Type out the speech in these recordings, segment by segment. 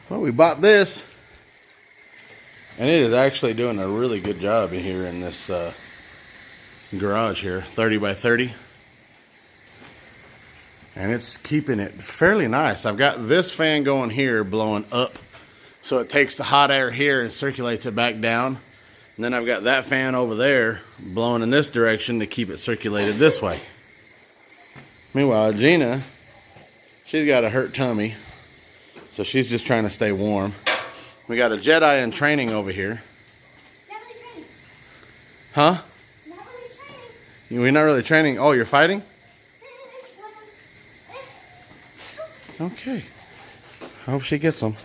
Well, we bought this, and it is actually doing a really good job in here in this garage here, 30 by 30. And it's keeping it fairly nice. I've got this fan going here blowing up, so it takes the hot air here and circulates it back down. And then I've got that fan over there blowing in this direction to keep it circulated this way. Meanwhile, Gina, she's got a hurt tummy, so she's just trying to stay warm. We got a Jedi in training over here. Not really training. Huh? Not really training. We're not really training. Oh, you're fighting? Okay. I hope she gets them.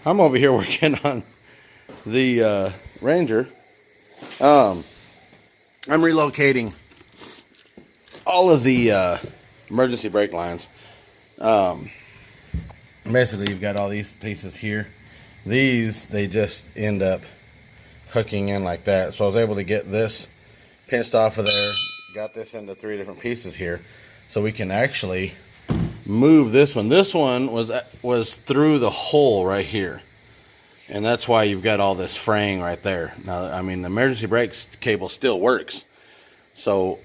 I'm over here working on the Ranger. I'm relocating all of the emergency brake lines. Basically, you've got all these pieces here. These, they just end up hooking in like that. So I was able to get this pinched off of there. Got this into 3 different pieces here. So we can actually move this one. This one was through the hole right here. And that's why you've got all this fraying right there. Now, I mean, the emergency brake cable still works. So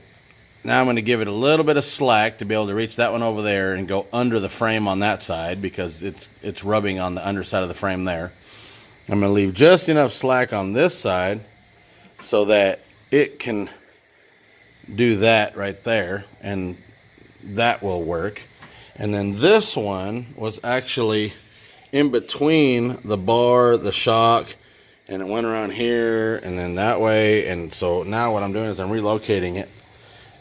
now I'm going to give it a little bit of slack to be able to reach that one over there and go under the frame on that side, because it's rubbing on the underside of the frame there. I'm going to leave just enough slack on this side so that it can do that right there, and that will work. And then this one was actually in between the bar, the shock, and it went around here and then that way. And so now what I'm doing is I'm relocating it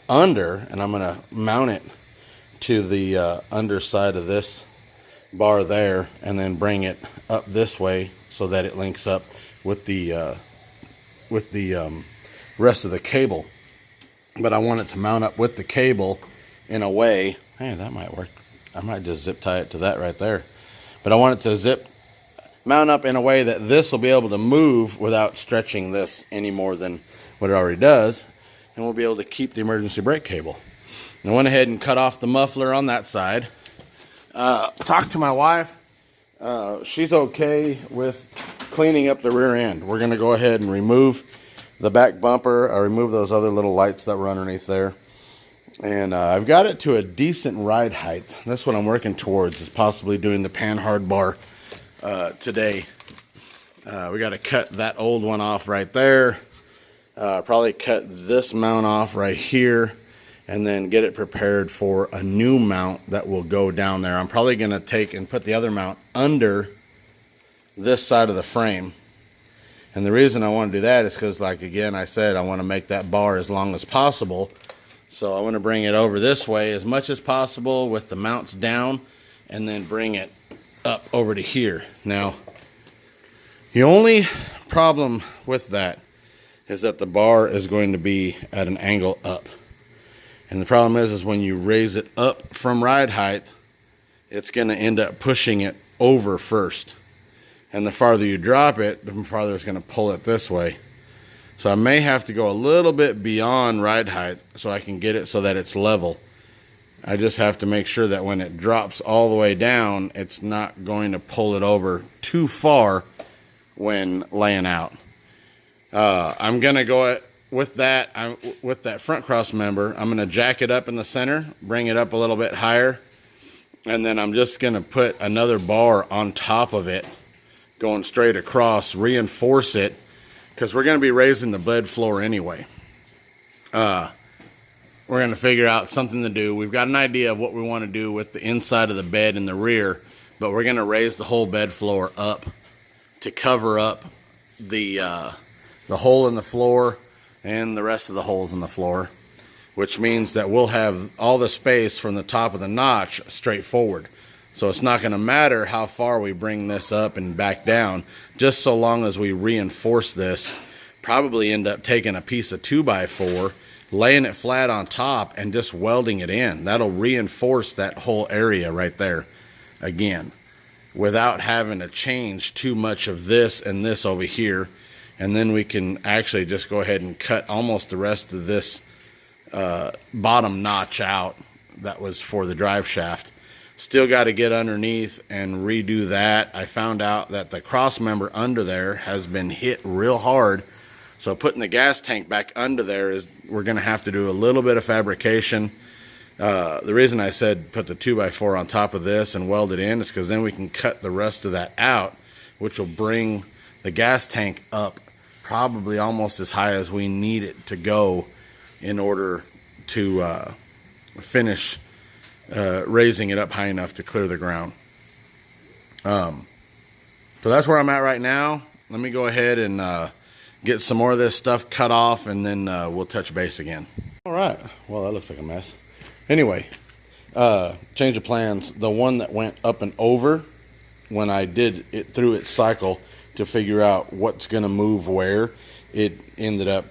under, and I'm going to mount it to the underside of this bar there, and then bring it up this way so that it links up with the rest of the cable. But I want it to mount up with the cable in a way. Hey, that might work. I might just zip tie it to that right there. But I want it to mount up in a way that this will be able to move without stretching this any more than what it already does. And we'll be able to keep the emergency brake cable. I went ahead and cut off the muffler on that side. Talked to my wife. She's okay with cleaning up the rear end. We're going to go ahead and remove the back bumper. I remove those other little lights that were underneath there. And I've got it to a decent ride height. That's what I'm working towards, is possibly doing the panhard bar today. We got to cut that old one off right there. Probably cut this mount off right here, and then get it prepared for a new mount that will go down there. I'm probably going to take and put the other mount under this side of the frame. And the reason I want to do that is because, like again, I said, I want to make that bar as long as possible. So I want to bring it over this way as much as possible with the mounts down, and then bring it up over to here. Now, the only problem with that is that the bar is going to be at an angle up. And the problem is when you raise it up from ride height, it's going to end up pushing it over first. And the farther you drop it, the farther it's going to pull it this way. So I may have to go a little bit beyond ride height so I can get it so that it's level. I just have to make sure that when it drops all the way down, it's not going to pull it over too far when laying out. I'm going to go with that front cross member. I'm going to jack it up in the center, bring it up a little bit higher, and then I'm just going to put another bar on top of it going straight across, reinforce it, because we're going to be raising the bed floor anyway. We're going to figure out something to do. We've got an idea of what we want to do with the inside of the bed in the rear, but we're going to raise the whole bed floor up to cover up the hole in the floor and the rest of the holes in the floor, which means that we'll have all the space from the top of the notch straight forward. So it's not going to matter how far we bring this up and back down, just so long as we reinforce this. Probably end up taking a piece of 2x4, laying it flat on top, and just welding it in. That'll reinforce that whole area right there again, without having to change too much of this and this over here. And then we can actually just go ahead and cut almost the rest of this bottom notch out that was for the drive shaft. Still got to get underneath and redo that. I found out that the cross member under there has been hit real hard. So putting the gas tank back under there is, we're going to have to do a little bit of fabrication. The reason I said put the 2x4 on top of this and weld it in is because then we can cut the rest of that out, which will bring the gas tank up probably almost as high as we need it to go in order to finish raising it up high enough to clear the ground. So that's where I'm at right now. Let me go ahead and get some more of this stuff cut off, and then we'll touch base again. All right. Well, that looks like a mess. Anyway, change of plans. The one that went up and over, when I did it through its cycle to figure out what's going to move where, it ended up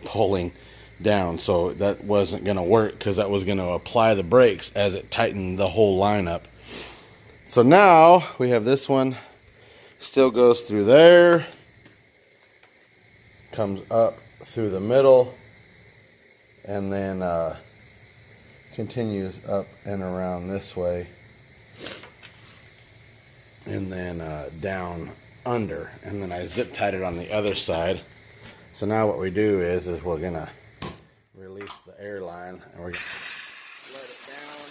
pulling down. So that wasn't going to work because that was going to apply the brakes as it tightened the whole line up. So now we have this one. Still goes through there. Comes up through the middle. And then continues up and around this way, and then down under, and then I zip tied it on the other side. So now what we do is we're gonna release the air line, and we're gonna let it down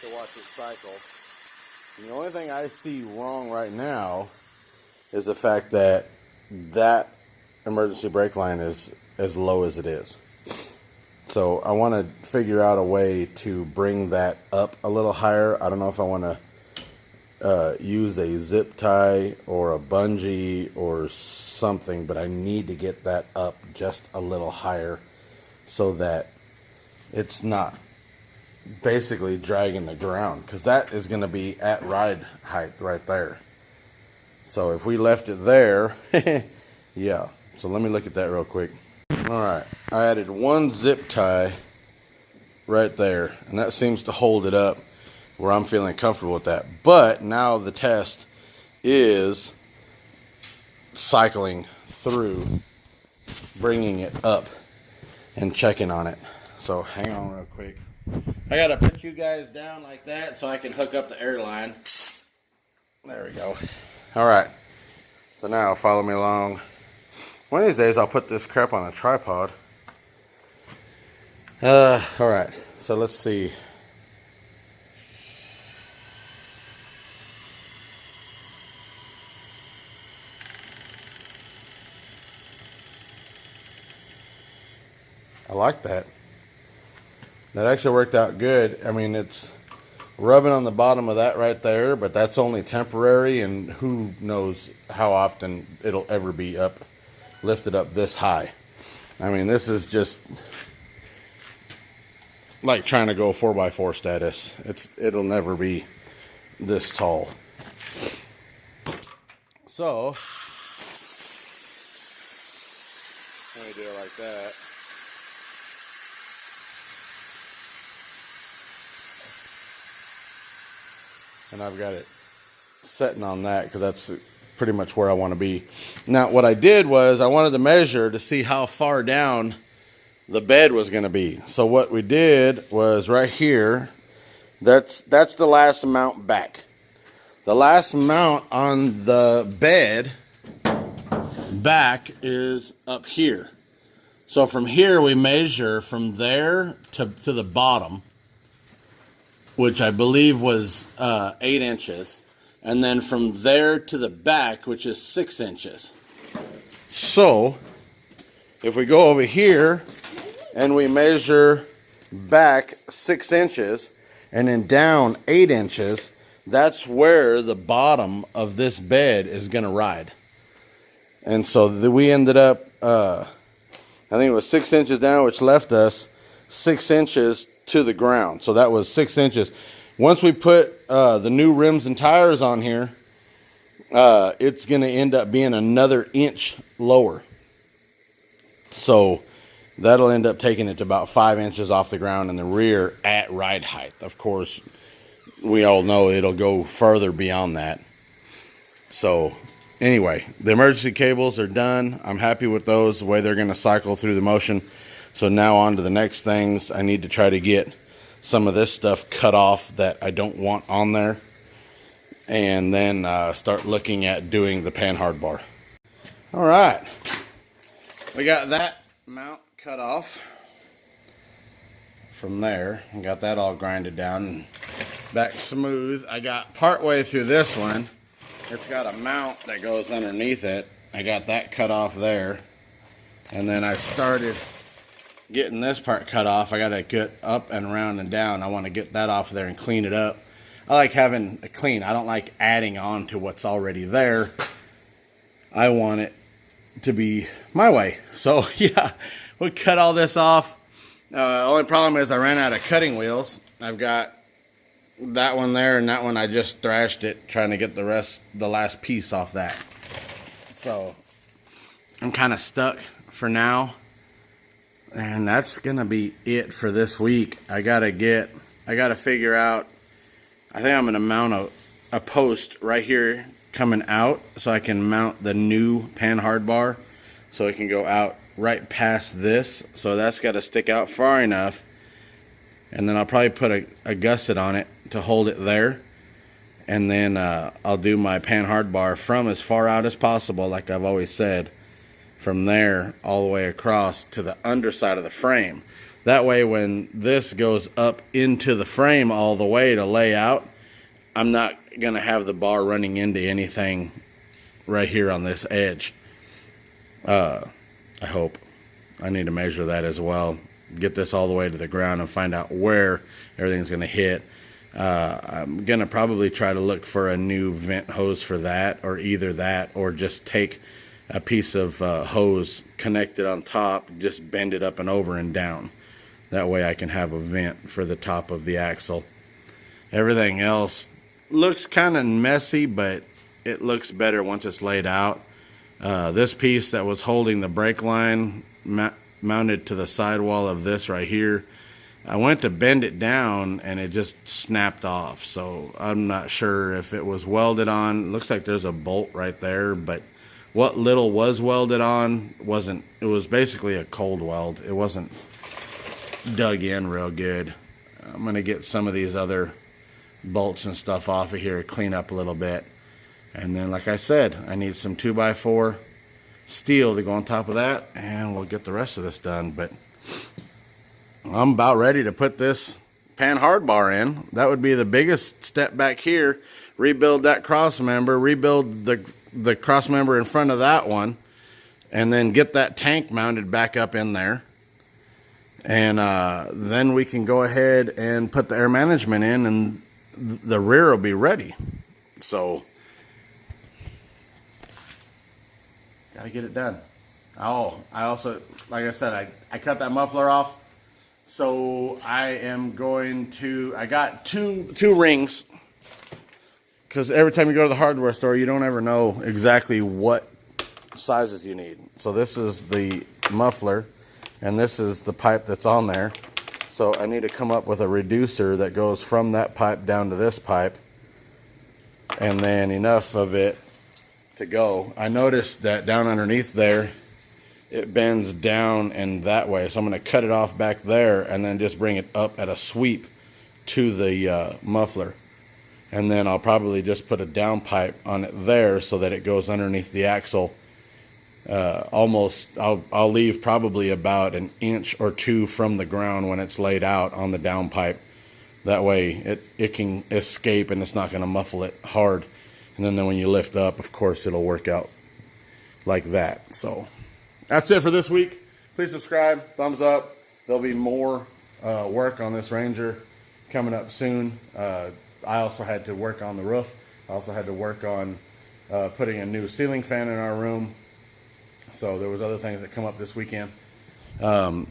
to watch it cycle. And the only thing I see wrong right now is the fact that that emergency brake line is as low as it is. So I want to figure out a way to bring that up a little higher. I don't know if I want to use a zip tie or a bungee or something, but I need to get that up just a little higher so that it's not basically dragging the ground, because that is going to be at ride height right there. So if we left it there, yeah. So let me look at that real quick. All right, I added one zip tie right there, and that seems to hold it up where I'm feeling comfortable with that. But now the test is cycling through, bringing it up and checking on it. So hang on real quick. I gotta put you guys down like that so I can hook up the air line. There we go. All right, so now follow me along. One of these days I'll put this crap on a tripod. All right, so let's see. I like that. That actually worked out good. I mean, it's rubbing on the bottom of that right there, but that's only temporary, and who knows how often it'll ever be lifted up this high. I mean, this is just like trying to go 4x4 status. It'll never be this tall. So let me do it like that. And I've got it setting on that because that's pretty much where I want to be. Now, what I did was I wanted to measure to see how far down the bed was going to be. So what we did was right here, that's the last mount back. The last mount on the bed back is up here. So from here we measure from there to the bottom, which I believe was 8 inches. And then from there to the back, which is 6 inches. So if we go over here and we measure back 6 inches and then down 8 inches, that's where the bottom of this bed is going to ride. And so we ended up, I think it was 6 inches down, which left us 6 inches to the ground. So that was 6 inches. Once we put the new rims and tires on here, it's going to end up being another inch lower. So that'll end up taking it to about 5 inches off the ground in the rear at ride height. Of course, we all know it'll go further beyond that. So anyway, the emergency cables are done. I'm happy with those, the way they're going to cycle through the motion. So now on to the next things. I need to try to get some of this stuff cut off that I don't want on there, and then start looking at doing the pan hard bar. All right, we got that mount cut off from there and got that all grinded down and back smooth. I got part way through this one. It's got a mount that goes underneath it. I got that cut off there, and then I started getting this part cut off. I got to get up and around and down. I want to get that off there and clean it up. I like having it clean. I don't like adding on to what's already there. I want it to be my way. So yeah, we'll cut all this off. Only problem is I ran out of cutting wheels. I've got that one there, and that one I just thrashed it trying to get the last piece off that. So I'm kind of stuck for now, and that's gonna be it for this week. I gotta figure out. I think I'm gonna mount a post right here coming out so I can mount the new pan hard bar, so it can go out right past this. So that's got to stick out far enough, and then I'll probably put a gusset on it to hold it there, and then I'll do my pan hard bar from as far out as possible, like I've always said, from there all the way across to the underside of the frame. That way when this goes up into the frame all the way to lay out, I'm not gonna have the bar running into anything right here on this edge. I hope. I need to measure that as well. Get this all the way to the ground and find out where everything's gonna hit. I'm gonna probably try to look for a new vent hose for that, or either that or just take a piece of hose, connect it on top, just bend it up and over and down. That way I can have a vent for the top of the axle. Everything else looks kind of messy, but it looks better once it's laid out. This piece that was holding the brake line mounted to the sidewall of this right here, I went to bend it down and it just snapped off. So I'm not sure if it was welded on. It looks like there's a bolt right there, but what little was welded on wasn't. It was basically a cold weld. It wasn't dug in real good. I'm gonna get some of these other bolts and stuff off of here, clean up a little bit, and then like I said, I need some 2x4 steel to go on top of that, and we'll get the rest of this done. But I'm about ready to put this pan hard bar in. That would be the biggest step back here. Rebuild that cross member, rebuild the cross member in front of that one, and then get that tank mounted back up in there. And then we can go ahead and put the air management in, and the rear will be ready. So gotta get it done. Oh, I also, like I said, I cut that muffler off. So I am going to, I got two rings, because every time you go to the hardware store, you don't ever know exactly what sizes you need. So this is the muffler, and this is the pipe that's on there. So I need to come up with a reducer that goes from that pipe down to this pipe, and then enough of it to go. I noticed that down underneath there, it bends down and that way. So I'm going to cut it off back there and then just bring it up at a sweep to the muffler. And then I'll probably just put a down pipe on it there so that it goes underneath the axle. I'll leave probably about an inch or two from the ground when it's laid out on the down pipe. That way it can escape and it's not going to muffle it hard. And then when you lift up, of course, it'll work out like that. So that's it for this week. Please subscribe, thumbs up. There'll be more work on this Ranger coming up soon. I also had to work on the roof. I also had to work on putting a new ceiling fan in our room. So there was other things that come up this weekend.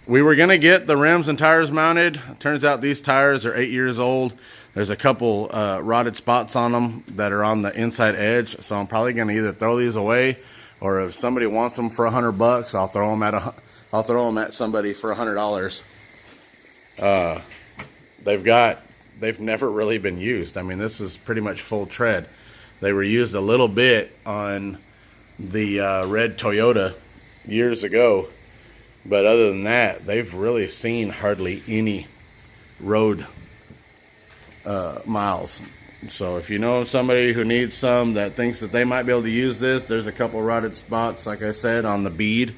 We were going to get the rims and tires mounted. Turns out these tires are 8 years old. There's a couple rotted spots on them that are on the inside edge. So I'm probably going to either throw these away, or if somebody wants them for $100, I'll throw them at somebody for $100. They've never really been used. I mean, this is pretty much full tread. They were used a little bit on the red Toyota years ago, But other than that, they've really seen hardly any road miles. So if you know somebody who needs some that thinks that they might be able to use this, there's a couple rotted spots, like I said, on the bead.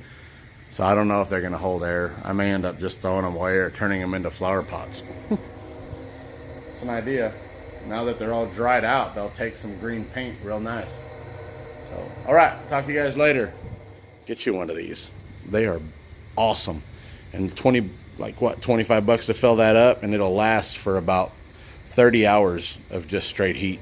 So I don't know if they're going to hold air. I may end up just throwing them away or turning them into flower pots. It's an idea. Now that they're all dried out, they'll take some green paint real nice. So, all right, talk to you guys later. Get you one of these. They are awesome. And 25 bucks to fill that up, and it'll last for about 30 hours of just straight heat.